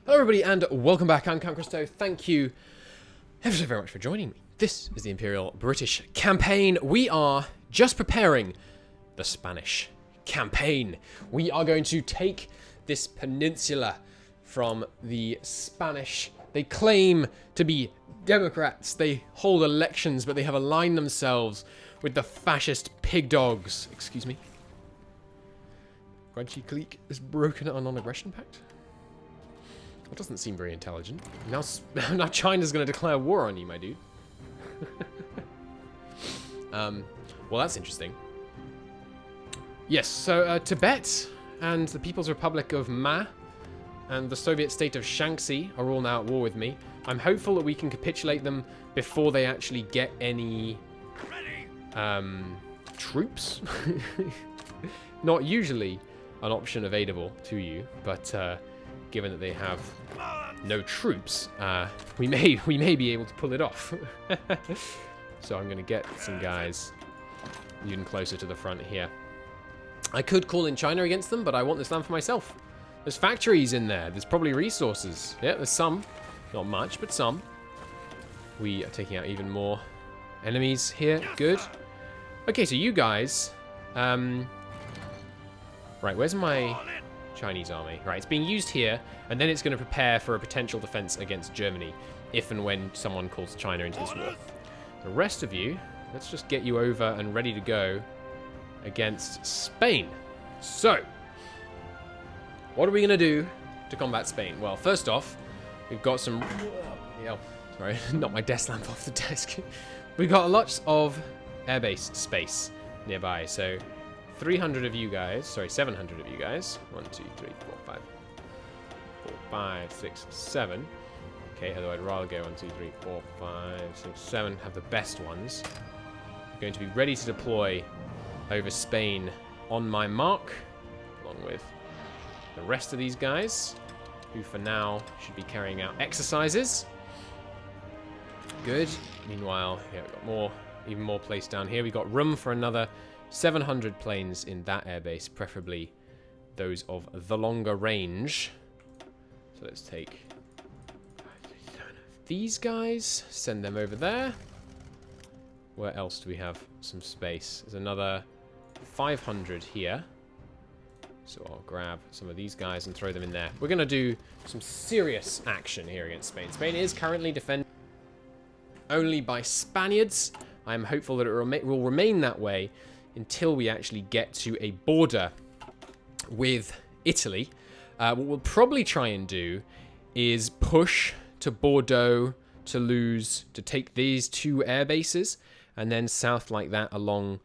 Hello everybody and welcome back. I'm Count Christo. Thank you ever so very much for joining me. This is the Imperial British campaign. We are just preparing the Spanish campaign. We are going to take this peninsula from the Spanish. They claim to be Democrats. They hold elections, but they have aligned themselves with the fascist pig dogs. Excuse me. Grudgy Clique has broken a non-aggression pact? That doesn't seem very intelligent. Now China's going to declare war on you, my dude. Well, that's interesting. Yes, so Tibet and the People's Republic of Ma and the Soviet state of Shaanxi are all now at war with me. I'm hopeful that we can capitulate them before they actually get any troops. Not usually an option available to you, but given that they have no troops, we may be able to pull it off. So I'm going to get some guys even closer to the front here. I could call in China against them, but I want this land for myself. There's factories in there. There's probably resources. Yeah, there's some. Not much, but some. We are taking out even more enemies here. Good. Okay, so you guys... right, where's my Chinese army? Right, it's being used here, and then it's going to prepare for a potential defense against Germany if and when someone calls China into this war. The rest of you, let's just get you over and ready to go against Spain. So, what are we going to do to combat Spain? Well, first off, we've got some... Yeah, sorry, knocked my desk lamp off the desk. We've got lots of airbase space nearby, so 300 of you guys, sorry, 700 of you guys. 1, 2, 3, 4, 5, 4, 5, 6, 7. Okay, although I'd rather go 1, 2, 3, 4, 5, 6, 7, have the best ones. I'm going to be ready to deploy over Spain on my mark, along with the rest of these guys, who for now should be carrying out exercises. Good. Meanwhile, yeah, we've got even more place down here. We've got room for another 700 planes in that airbase, preferably those of the longer range. So let's take these guys, send them over there. Where else do we have some space? There's another 500 here. So I'll grab some of these guys and throw them in there. We're going to do some serious action here against Spain. Spain is currently defended only by Spaniards. I am hopeful that it will remain that way until we actually get to a border with Italy. What we'll probably try and do is push to Bordeaux, Toulouse, to take these two air bases, and then south like that along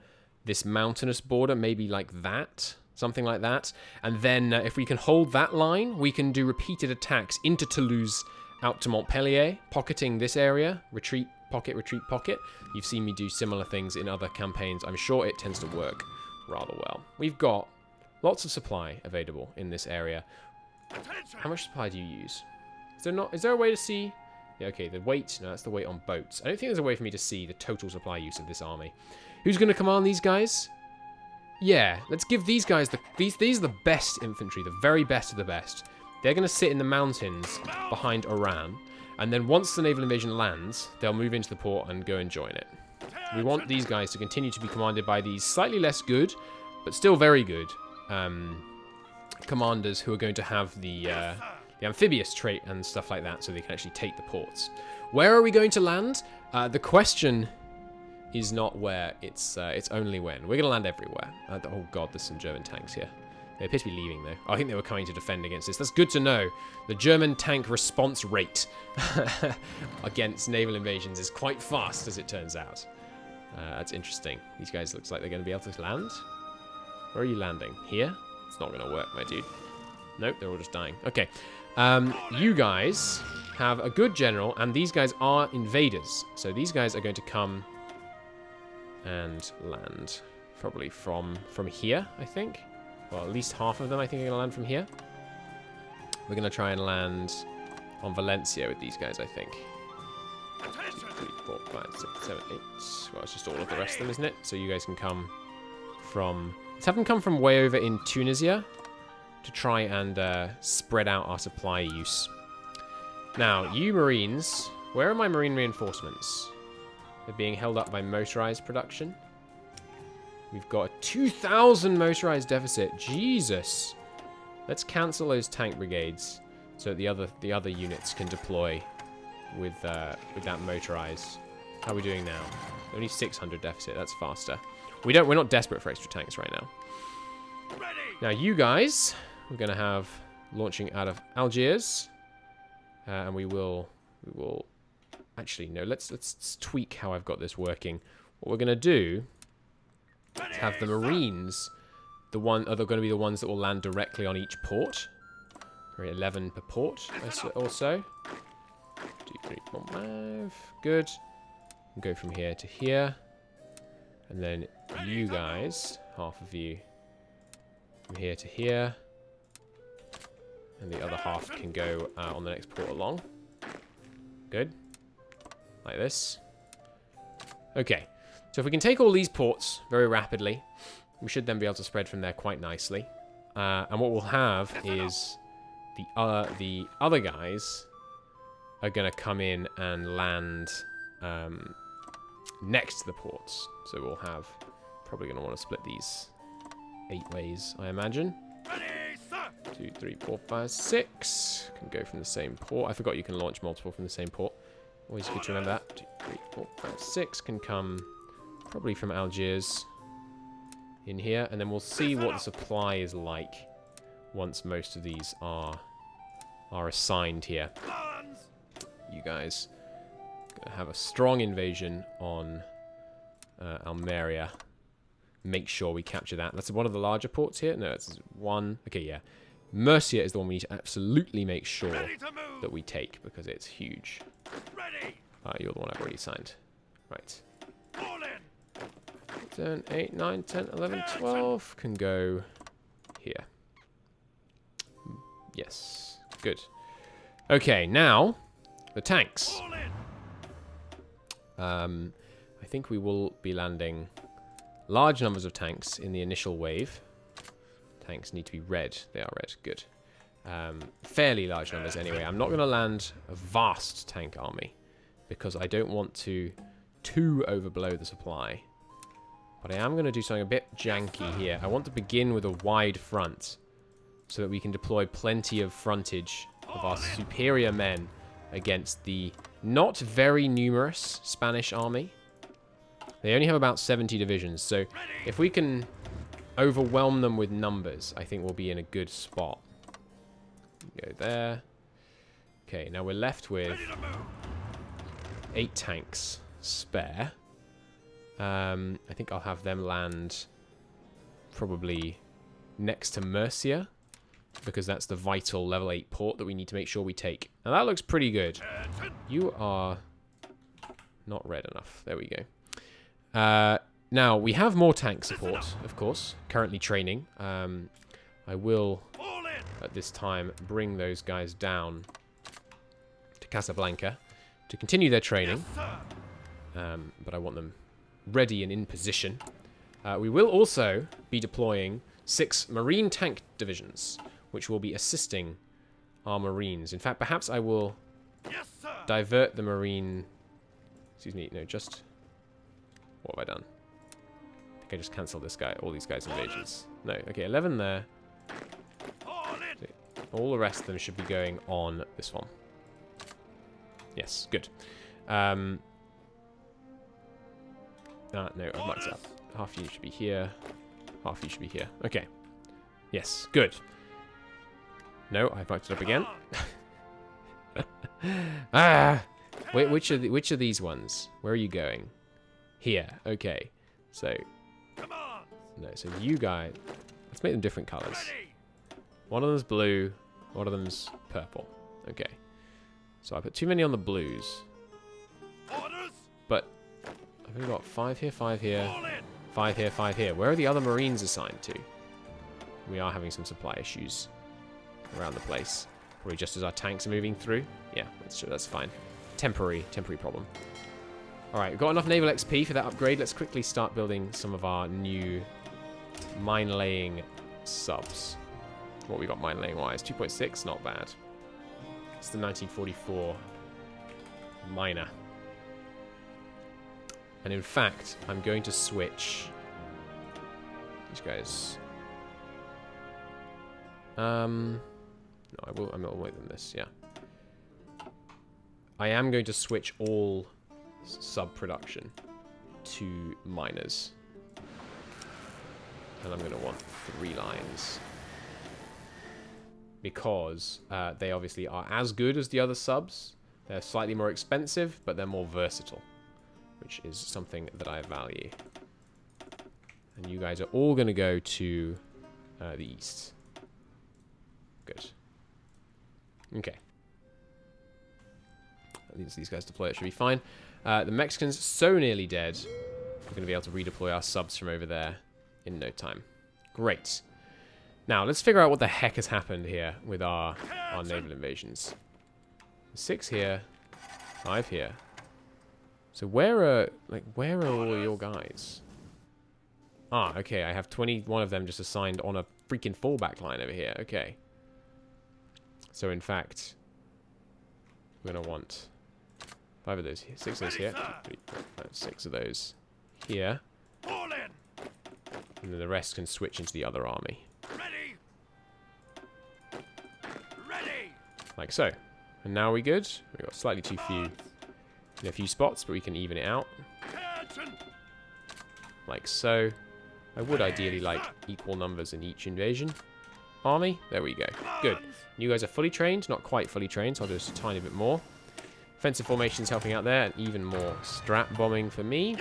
this mountainous border, maybe like that, something like that. And then if we can hold that line, we can do repeated attacks into Toulouse, out to Montpellier, pocketing this area, retreat, pocket, retreat, pocket. You've seen me do similar things in other campaigns. I'm sure it tends to work rather well. We've got lots of supply available in this area. How much supply do you use? Is there a way to see? Yeah, okay, the weight. No, that's the weight on boats. I don't think there's a way for me to see the total supply use of this army. Who's going to command these guys? Yeah, let's give these guys these are the best infantry, the very best of the best. They're going to sit in the mountains behind Oran, and then once the naval invasion lands, they'll move into the port and go and join it. We want these guys to continue to be commanded by these slightly less good, but still very good, commanders who are going to have the amphibious trait and stuff like that, so they can actually take the ports. Where are we going to land? The question is not where, it's only when. We're going to land everywhere. Oh god, there's some German tanks here. They appear to be leaving, though. I think they were coming to defend against this. That's good to know. The German tank response rate against naval invasions is quite fast, as it turns out. That's interesting. These guys looks like they're going to be able to land. Where are you landing? Here? It's not going to work, my dude. Nope, they're all just dying. Okay. You guys have a good general, and these guys are invaders. So these guys are going to come and land probably from here, I think. Well, at least half of them, I think, are going to land from here. We're going to try and land on Valencia with these guys, I think. 2, 3, 4, 5, 6, 7, 8. Well, it's just all of the rest of them, isn't it? So you guys can come from... Let's have them come from way over in Tunisia to try and spread out our supply use Now, you Marines, where are my Marine reinforcements? They're being held up by motorized production. We've got a 2,000 motorized deficit. Jesus. Let's cancel those tank brigades so that the other units can deploy with that motorized. How are we doing now? Only 600 deficit. That's faster. We're not desperate for extra tanks right now. Now, you guys, we're going to have launching out of Algiers. And we will actually, no, let's tweak how I've got this working. What we're going to do is have the Marines, are going to be the ones that will land directly on each port. 11 per port or so. 2, 3, 4, 5. Good. We'll go from here to here. And then you guys, half of you, from here to here. And the other half can go on the next port along. Good. Like this. Okay. So if we can take all these ports very rapidly, we should then be able to spread from there quite nicely. And what we'll have is the other guys are going to come in and land next to the ports. So we'll have... Probably going to want to split these 8 ways, I imagine. 2, 3, 4, 5, 6. Can go from the same port. I forgot you can launch multiple from the same port. Always good to remember that. 2, 3, 4, 5, 6 can come probably from Algiers in here. And then we'll see what the supply is like once most of these are assigned here. You guys gonna have a strong invasion on Almeria. Make sure we capture that. That's one of the larger ports here. No, it's one. Okay, yeah. Murcia is the one we need to absolutely make sure that we take because it's huge. You're the one I've already signed. Right. 7, 8, 9, 10, 11, 12 can go here. Yes. Good. Okay, now the tanks. I think we will be landing large numbers of tanks in the initial wave. Tanks need to be red. They are red. Good. Fairly large numbers anyway. I'm not going to land a vast tank army because I don't want to too overblow the supply. But I am going to do something a bit janky here. I want to begin with a wide front so that we can deploy plenty of frontage of our superior men against the not very numerous Spanish army. They only have about 70 divisions, so if we can overwhelm them with numbers, I think we'll be in a good spot. Go there. Okay, now we're left with 8 tanks spare. I think I'll have them land probably next to Murcia, because that's the vital level 8 port that we need to make sure we take. Now that looks pretty good. You are not red enough. There we go. Now, we have more tank support, of course, currently training. I will, at this time, bring those guys down to Casablanca to continue their training. But I want them ready and in position. We will also be deploying 6 Marine tank divisions, which will be assisting our Marines. In fact, perhaps I will divert the Marine... Excuse me, no, just... What have I done? I think I just cancelled this guy, all these guys' invasions. No, okay, 11 there. All the rest of them should be going on this one. Yes, good. No, I've marked it up. Half of you should be here. Half of you should be here. Okay. Yes, good. No, I've marked it up again. Wait, which are these ones? Where are you going? Here. Okay. So. No, so you guys. Let's make them different colors. One of them's blue. One of them's purple. Okay. So I put too many on the blues. But I've only got 5 here, 5 here, 5 here, 5 here. Where are the other Marines assigned to? We are having some supply issues around the place. Probably just as our tanks are moving through. Yeah, that's fine. Temporary problem. Alright, we've got enough naval XP for that upgrade. Let's quickly start building some of our new mine-laying subs. What we got mine-laying wise? 2.6, not bad. It's the 1944 minor. And in fact, I'm going to switch these guys. No, I'm not away than this, yeah. I am going to switch all sub-production to miners. And I'm going to want 3 lines. Because they obviously are as good as the other subs. They're slightly more expensive, but they're more versatile. Which is something that I value. And you guys are all going to go to the east. Good. Okay. These guys deploy, it should be fine. The Mexicans, so nearly dead. We're going to be able to redeploy our subs from over there in no time. Great. Now, let's figure out what the heck has happened here with our naval invasions. 6 here, 5 here. So where are all your guys? Ah, okay, I have 21 of them just assigned on a freaking fallback line over here. Okay. So in fact, we're going to want 5 of those here, 6 of those here, 6 of those here. And then the rest can switch into the other army. Like so. And now we're good. We've got slightly too few in a few spots, but we can even it out. Like so. I would ideally like equal numbers in each invasion army. There we go. Good. You guys are fully trained. Not quite fully trained, so I'll do just a tiny bit more. Offensive formations helping out there, and even more strat bombing for me.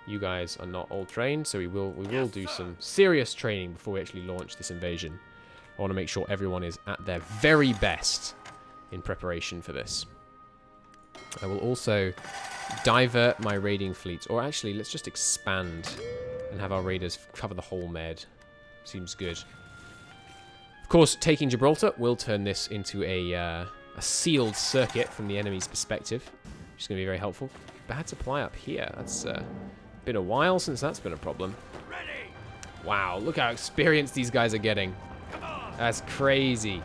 You guys are not all trained, so we will do some serious training before we actually launch this invasion. I want to make sure everyone is at their very best in preparation for this. I will also divert my raiding fleets, or actually, let's just expand and have our raiders cover the whole med. Seems good. Of course, taking Gibraltar will turn this into a sealed circuit from the enemy's perspective, which is going to be very helpful. Bad supply up here. That's been a while since that's been a problem. Wow, look how experienced these guys are getting. That's crazy.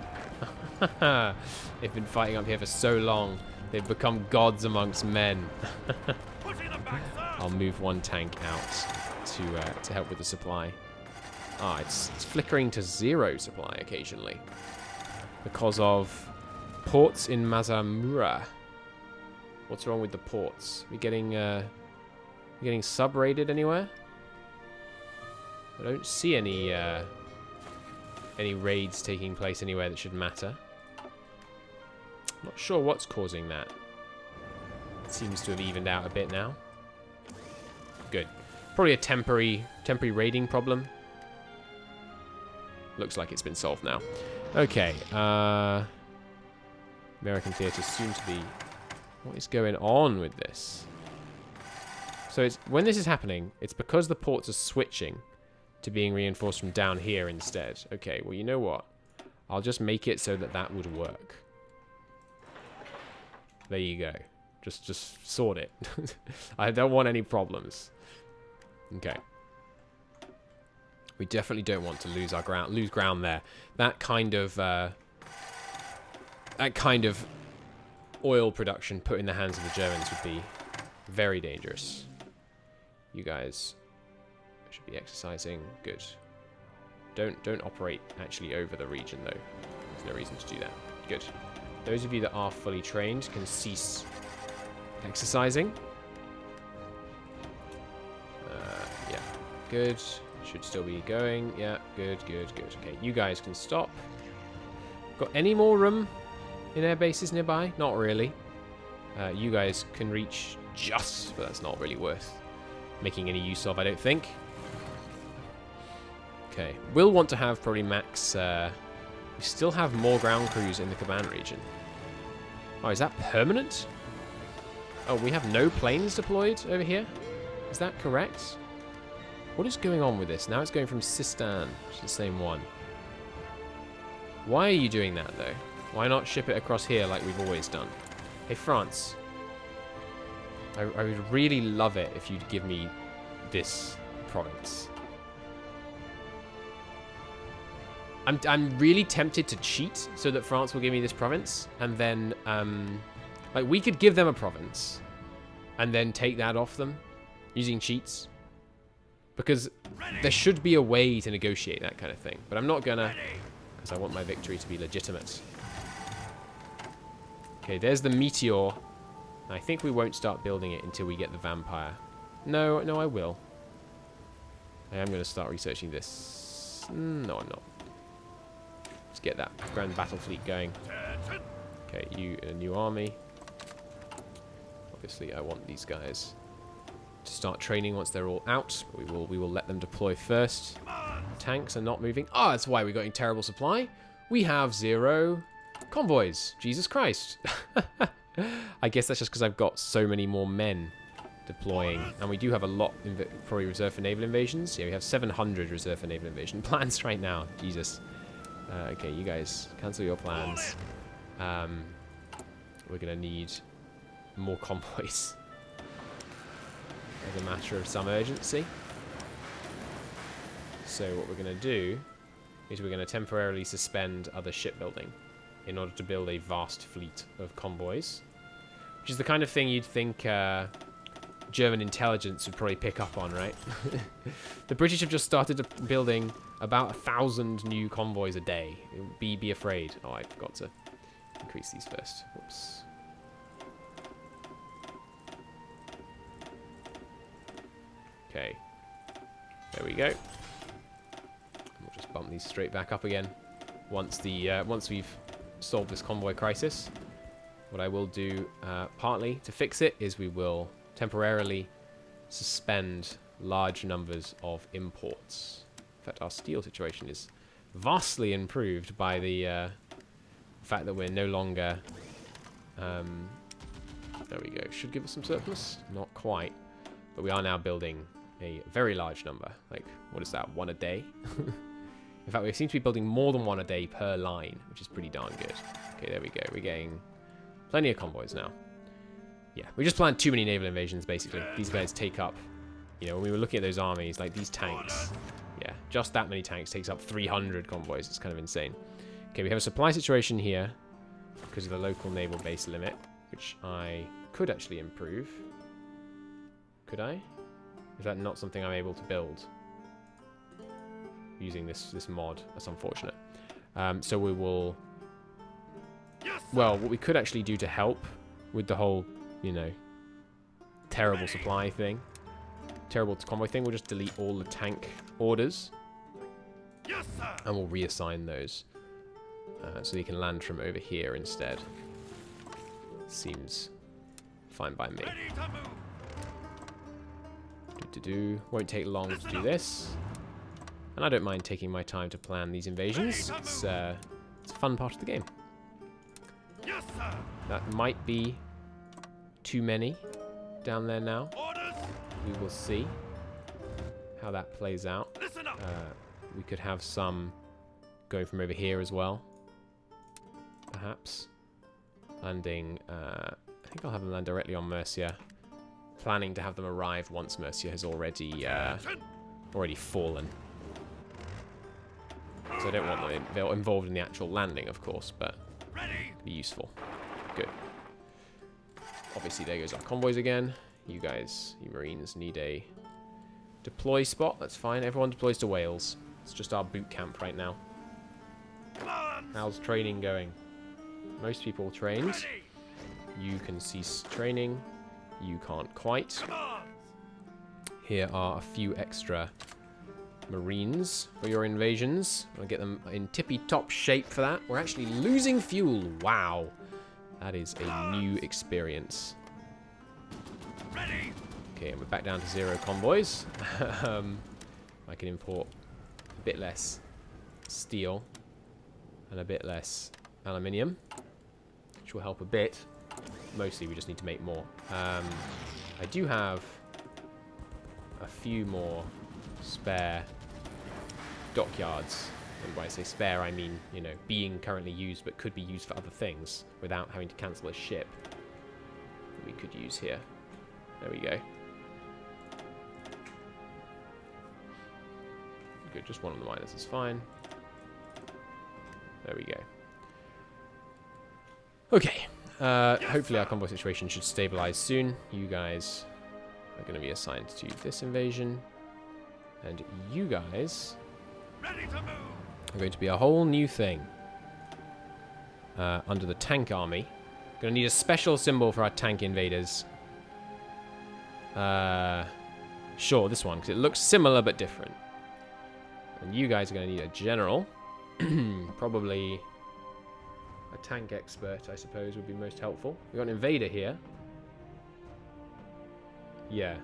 They've been fighting up here for so long. They've become gods amongst men. I'll move one tank out to help with the supply. Ah, it's flickering to 0 supply occasionally because of ports in Mazamura. What's wrong with the ports? We getting sub-raided anywhere? I don't see any raids taking place anywhere that should matter. Not sure what's causing that. It seems to have evened out a bit now. Good. Probably a temporary raiding problem. Looks like it's been solved now. Okay. American theatre soon to be. What is going on with this? So it's when this is happening, it's because the ports are switching to being reinforced from down here instead. Okay, well, you know what? I'll just make it so that would work. There you go. Just sort it. I don't want any problems. Okay. We definitely don't want to lose ground there. That kind of oil production put in the hands of the Germans would be very dangerous. You guys should be exercising. Good. Don't operate actually over the region though. There's no reason to do that. Good. Those of you that are fully trained can cease exercising. Yeah. Good. Should still be going. Yeah. Good. Okay. You guys can stop. Got any more room in air bases nearby? Not really. You guys can reach just, but that's not really worth making any use of, I don't think. Okay. We'll want to have probably max... we still have more ground crews in the command region. Oh, is that permanent? Oh, we have no planes deployed over here? Is that correct? What is going on with this? Now it's going from Sistan, which is the same one. Why are you doing that, though? Why not ship it across here like we've always done? Hey, France. I would really love it if you'd give me this province. I'm really tempted to cheat so that France will give me this province, and then like we could give them a province and then take that off them using cheats, because there should be a way to negotiate that kind of thing, but I'm not gonna, because I want my victory to be legitimate. Okay, there's the meteor. I think we won't start building it until we get the vampire. No, I will. I am going to start researching this. No, I'm not. Let's get that grand battle fleet going. Okay, you a new army. Obviously, I want these guys to start training once they're all out. But we will let them deploy first. Tanks are not moving. Ah, that's why we're getting terrible supply. We have 0 convoys. Jesus Christ. I guess that's just because I've got so many more men deploying, and we do have a lot probably reserved for naval invasions. Yeah, we have 700 reserved for naval invasion plans right now. Jesus. Okay, you guys cancel your plans. We're gonna need more convoys as a matter of some urgency. So what we're gonna do is we're gonna temporarily suspend other shipbuilding in order to build a vast fleet of convoys, which is the kind of thing you'd think German intelligence would probably pick up on, right? The British have just started building about 1,000 new convoys a day. Be afraid. Oh, I forgot to increase these first. Whoops. Okay. There we go. We'll just bump these straight back up again once we've solved this convoy crisis. What I will do partly to fix it is we will temporarily suspend large numbers of imports. In fact, our steel situation is vastly improved by the fact that we're no longer... there we go. Should give us some surplus. Not quite. But we are now building a very large number. Like, what is that? 1 a day? In fact, we seem to be building more than 1 a day per line, which is pretty darn good. Okay, there we go. We're getting plenty of convoys now. Yeah, we just planned too many naval invasions, basically. These guys take up, you know, when we were looking at those armies, like these tanks. Yeah, just that many tanks takes up 300 convoys. It's kind of insane. Okay, we have a supply situation here because of the local naval base limit, which I could actually improve. Could I? Is that not something I'm able to build using this mod? That's unfortunate. So we will... Well, what we could actually do to help with the whole, you know, terrible supply thing, terrible convoy thing, we'll just delete all the tank orders. Yes, sir. And we'll reassign those. So you can land from over here instead. Seems fine by me. Won't take long to do this. And I don't mind taking my time to plan these invasions. It's a fun part of the game. Yes, sir. That might be too many down there now. Orders. We will see how that plays out. We could have some going from over here as well. Perhaps. Landing, I think I'll have them land directly on Mercia. Planning to have them arrive once Mercia has already fallen. So I don't want them they're involved in the actual landing, of course, but it'd be useful. Good. Obviously, there goes our convoys again. You guys, you Marines, need a deploy spot. That's fine. Everyone deploys to Wales. It's just our boot camp right now. How's training going? Most people trained. You can cease training. You can't quite. Here are a few extra Marines for your invasions. I'll get them in tippy-top shape for that. We're actually losing fuel. Wow. That is a new experience. Okay, and we're back down to 0 convoys. I can import a bit less steel and a bit less aluminium, which will help a bit. Mostly we just need to make more. I do have a few more spare dockyards. And when I say spare, I mean, you know, being currently used but could be used for other things without having to cancel a ship. We could use here. There we go. Good, just one of the miners is fine. There we go. Okay. Hopefully our convoy situation should stabilize soon. You guys are going to be assigned to this invasion. And you guys are going to be a whole new thing. Under the tank army. Going to need a special symbol for our tank invaders. Sure, this one, because it looks similar but different. And you guys are going to need a general. Probably a tank expert, I suppose, would be most helpful. We've got an invader here. Yeah.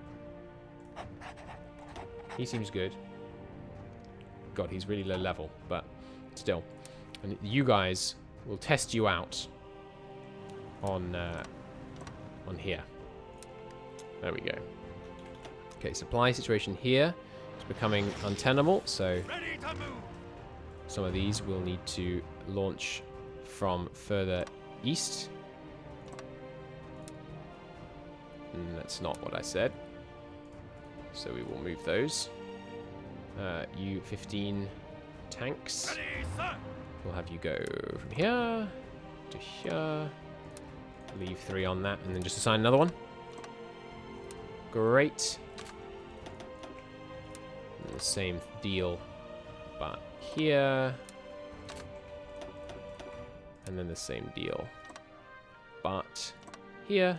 He seems good. God, he's really low level, but still. And you guys will test you out on here. There we go. Okay, supply situation here is becoming untenable, so some of these will need to launch from further east. And that's not what I said. So we will move those. U-15 tanks. We'll have you go from here to here. Leave 3 on that, and then just assign another one. Great. And the same deal, but here. And then the same deal, but here.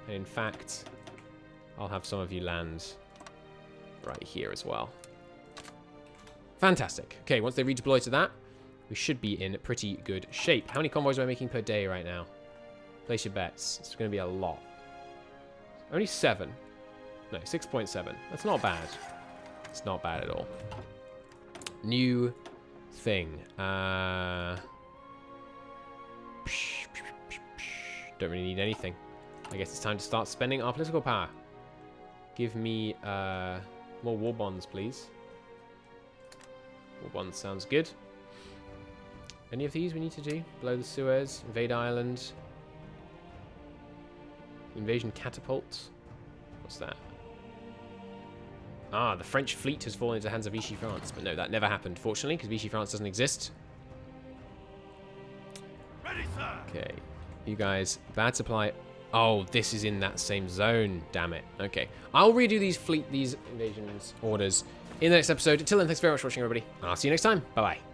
And in fact, I'll have some of you land right here as well. Fantastic. Okay, once they redeploy to that, we should be in pretty good shape. How many convoys am I making per day right now? Place your bets. It's going to be a lot. Only 7. No, 6.7. That's not bad. It's not bad at all. New thing. Don't really need anything. I guess it's time to start spending our political power. Give me more war bonds, please. War bonds sounds good. Any of these we need to do? Below the Suez, invade Ireland. Invasion catapult. What's that? Ah, the French fleet has fallen into the hands of Vichy France. But no, that never happened, fortunately, because Vichy France doesn't exist. Ready, sir. Okay. You guys, bad supply. Oh, this is in that same zone. Damn it. Okay. I'll redo these invasions orders in the next episode. Until then, thanks very much for watching, everybody. I'll see you next time. Bye-bye.